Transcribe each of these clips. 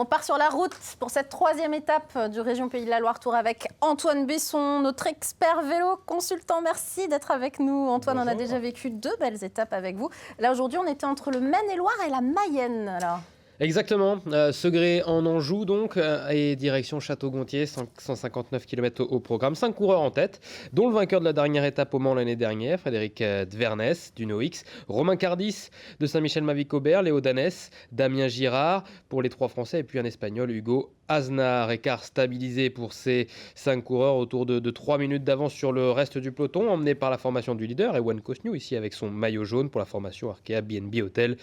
On part sur la route pour cette troisième étape du Région Pays de la Loire Tour avec Antoine Besson, notre expert vélo consultant. Merci d'être avec nous. Antoine, bonjour. On a déjà vécu 2 belles étapes avec vous. Là, aujourd'hui, on était entre le Maine-et-Loire et la Mayenne. Alors. Exactement, Segré en Anjou donc, et direction Château-Gontier, 159 km au programme, 5 coureurs en tête, dont le vainqueur de la dernière étape au Mans l'année dernière, Frédéric Dvernès du NOX, Romain Cardis de Saint-Michel-Mavic-Aubert, Léo Danès, Damien Girard pour les 3 Français et puis un Espagnol, Hugo Aznar. Écart stabilisé pour ces 5 coureurs autour de 3 minutes d'avance sur le reste du peloton, emmené par la formation du leader, Ewan Cosnew, ici avec son maillot jaune pour la formation Arkea BNB Hotel,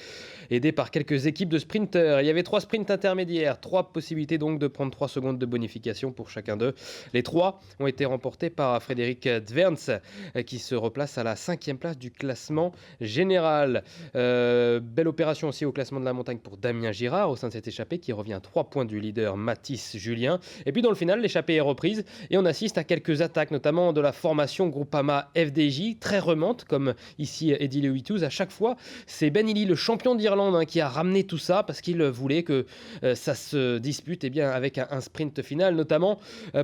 aidé par quelques équipes de sprinters. Il y avait 3 sprints intermédiaires, 3 possibilités donc de prendre 3 secondes de bonification pour chacun d'eux. Les 3 ont été remportés par Frédéric Dvernès qui se replace à la 5e place du classement général. Belle opération aussi au classement de la montagne pour Damien Girard au sein de cette échappée qui revient à 3 points du leader Mathis Julien. Et puis dans le final, l'échappée est reprise et on assiste à quelques attaques, notamment de la formation Groupama FDJ, très remonte comme ici Eddie Lewitus. À chaque fois, c'est Ben Illy, le champion d'Irlande, qui a ramené tout ça parce qu'il voulait que ça se dispute avec un sprint final, notamment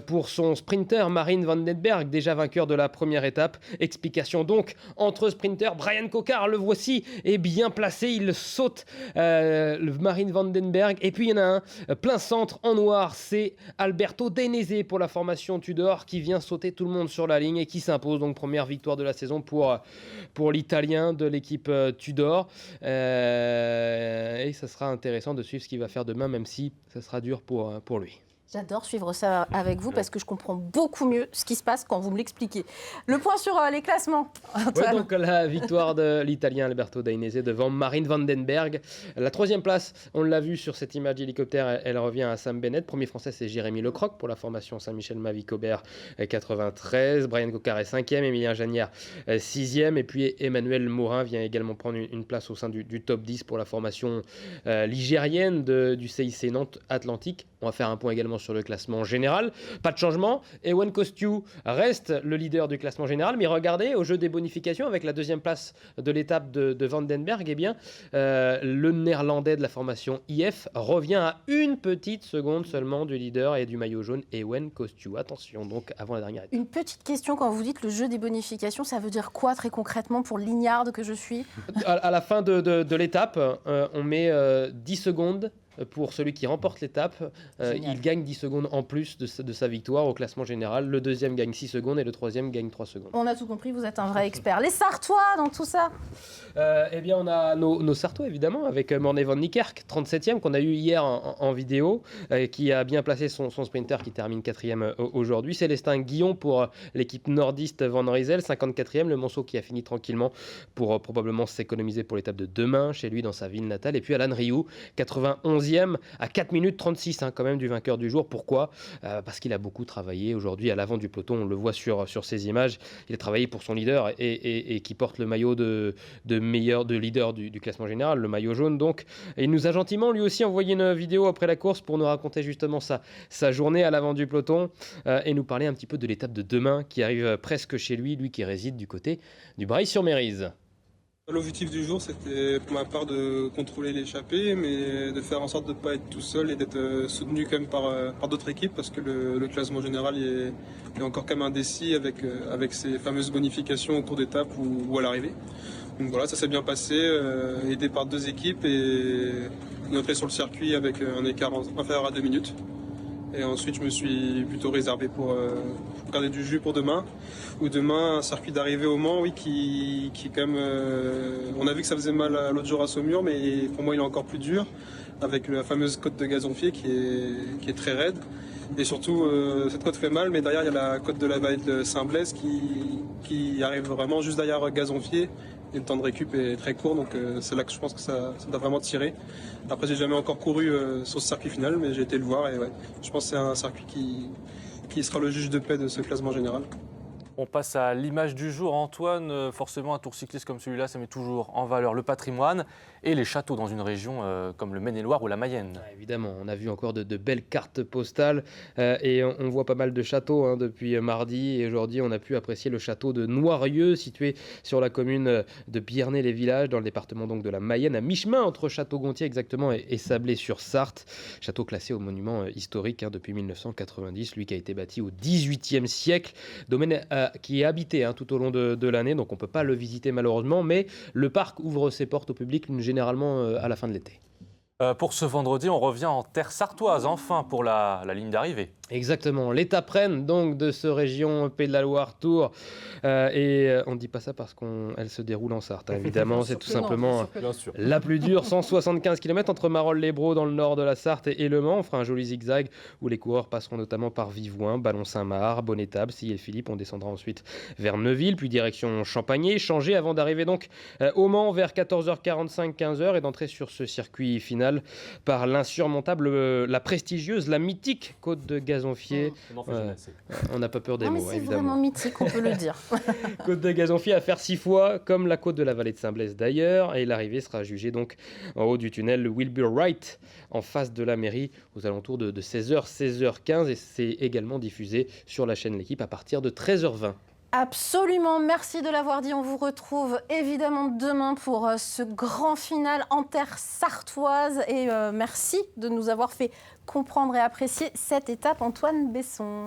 pour son sprinter Marine Vandenberg, déjà vainqueur de la première étape. Explication donc entre sprinters, Brian Cocard, le voici, est bien placé, il saute le Marine Vandenberg, et puis il y en a un plein centre en noir, c'est Alberto Dainese pour la formation Tudor qui vient sauter tout le monde sur la ligne et qui s'impose, donc première victoire de la saison pour l'Italien de l'équipe Tudor, et ça sera intéressant de suivre ce qu'il va faire demain, même si ça sera dur pour lui. J'adore suivre ça avec vous parce que je comprends beaucoup mieux ce qui se passe quand vous me l'expliquez. Le point sur les classements, Antoine. Ouais, donc la victoire de l'Italien Alberto Dainese devant Marine Vandenberg. La 3e place, on l'a vu sur cette image d'hélicoptère, elle revient à Sam Bennett. Premier français, c'est Jérémy Lecroc pour la formation Saint-Michel-Mavic-Aubert 93. Brian Cocard est 5e, Emilien Jagnard 6e. Et puis Emmanuel Morin vient également prendre une place au sein du top 10 pour la formation ligérienne du CIC Nantes Atlantique. On va faire un point également sur le classement général. Pas de changement. Ewan Cosnew reste le leader du classement général. Mais regardez, au jeu des bonifications, avec la 2e place de l'étape de Vandenberg, eh bien, le néerlandais de la formation IF revient à 1 petite seconde seulement du leader et du maillot jaune, Ewan Cosnew. Attention, donc, avant la dernière étape. Une petite question, quand vous dites le jeu des bonifications, ça veut dire quoi très concrètement pour l'ignarde que je suis ? À la fin de l'étape, on met 10 secondes pour celui qui remporte l'étape. Il gagne 10 secondes en plus de sa victoire au classement général. Le 2e gagne 6 secondes et le 3e gagne 3 secondes. On a tout compris, vous êtes un vrai expert. Les Sartois dans tout ça ? Eh bien, on a nos Sartois, évidemment, avec Morné van Niekerk, 37e, qu'on a eu hier en vidéo, qui a bien placé son sprinter, qui termine 4e aujourd'hui. Célestin Guillon pour l'équipe nordiste Van Rysel, 54e. Le Monceau qui a fini tranquillement pour probablement s'économiser pour l'étape de demain, chez lui, dans sa ville natale. Et puis Alan Rioux, 91e, à 4 minutes 36 quand même du vainqueur du jour. Pourquoi ? Parce qu'il a beaucoup travaillé aujourd'hui à l'avant du peloton. On le voit sur ces images. Il a travaillé pour son leader et qui porte le maillot de leader du classement général, le maillot jaune donc. Et il nous a gentiment lui aussi envoyé une vidéo après la course pour nous raconter justement sa journée à l'avant du peloton et nous parler un petit peu de l'étape de demain qui arrive presque chez lui qui réside du côté du Brail-sur-Mérise. L'objectif du jour, c'était pour ma part de contrôler l'échappée, mais de faire en sorte de ne pas être tout seul et d'être soutenu quand même par d'autres équipes, parce que le classement général est encore quand même indécis avec ces fameuses bonifications au cours d'étape ou à l'arrivée. Donc voilà, ça s'est bien passé, aidé par 2 équipes et une entrée sur le circuit avec un écart inférieur à 2 minutes. Et ensuite, je me suis plutôt réservé pour garder du jus pour demain. Ou demain, un circuit d'arrivée au Mans, oui, qui quand même... on a vu que ça faisait mal l'autre jour à Saumur, mais pour moi, il est encore plus dur, avec la fameuse côte de Gazonfier qui est très raide. Et surtout, cette côte fait mal, mais derrière, il y a la côte de la vallée de Saint-Blaise qui arrive vraiment juste derrière Gazonfier. Et le temps de récup est très court, donc c'est là que je pense que ça doit vraiment tirer. Après, j'ai jamais encore couru sur ce circuit final, mais j'ai été le voir et ouais, je pense que c'est un circuit qui sera le juge de paix de ce classement général. On passe à l'image du jour. Antoine, forcément un tour cycliste comme celui-là, ça met toujours en valeur le patrimoine et les châteaux dans une région comme le Maine-et-Loire ou la Mayenne. Évidemment, on a vu encore de belles cartes postales et on voit pas mal de châteaux depuis mardi. Et aujourd'hui, on a pu apprécier le château de Noirieux, situé sur la commune de Biernay-les-Villages, dans le département donc de la Mayenne, à mi-chemin entre Château-Gontier exactement et Sablé-sur-Sarthe. Château classé au monument historique depuis 1990, lui qui a été bâti au XVIIIe siècle. Domaine qui est habité tout au long de l'année, donc on ne peut pas le visiter malheureusement, mais le parc ouvre ses portes au public généralement à la fin de l'été. Pour ce vendredi, on revient en terre sartoise, enfin, pour la ligne d'arrivée. Exactement, l'étape reine donc de ce région Pays de la Loire Tour et on ne dit pas ça parce qu'elle se déroule en Sarthe, évidemment, c'est tout simplement la plus dure, 175 km entre Marolles-les-Braud dans le nord de la Sarthe et Le Mans. On fera un joli zigzag où les coureurs passeront notamment par Vivouin, Ballon-Saint-Marc, Bonnétable, Sillé-Philippe. On descendra ensuite vers Neuville, puis direction Champagné, Changé, avant d'arriver donc au Mans vers 14h45, 15h et d'entrer sur ce circuit final par l'insurmontable, la prestigieuse, la mythique côte de Gazonfier. On n'a pas peur des mots, mais c'est évidemment. vraiment mythique, on peut le dire. Côte de Gazonfier à faire 6 fois, comme la côte de la vallée de Saint-Blaise d'ailleurs. Et l'arrivée sera jugée donc en haut du tunnel Wilbur Wright, en face de la mairie, aux alentours de 16h, 16h15. Et c'est également diffusé sur la chaîne L'Équipe à partir de 13h20. Absolument, merci de l'avoir dit. On vous retrouve évidemment demain pour ce grand final en terre sartoise. Et merci de nous avoir fait comprendre et apprécier cette étape, Antoine Besson.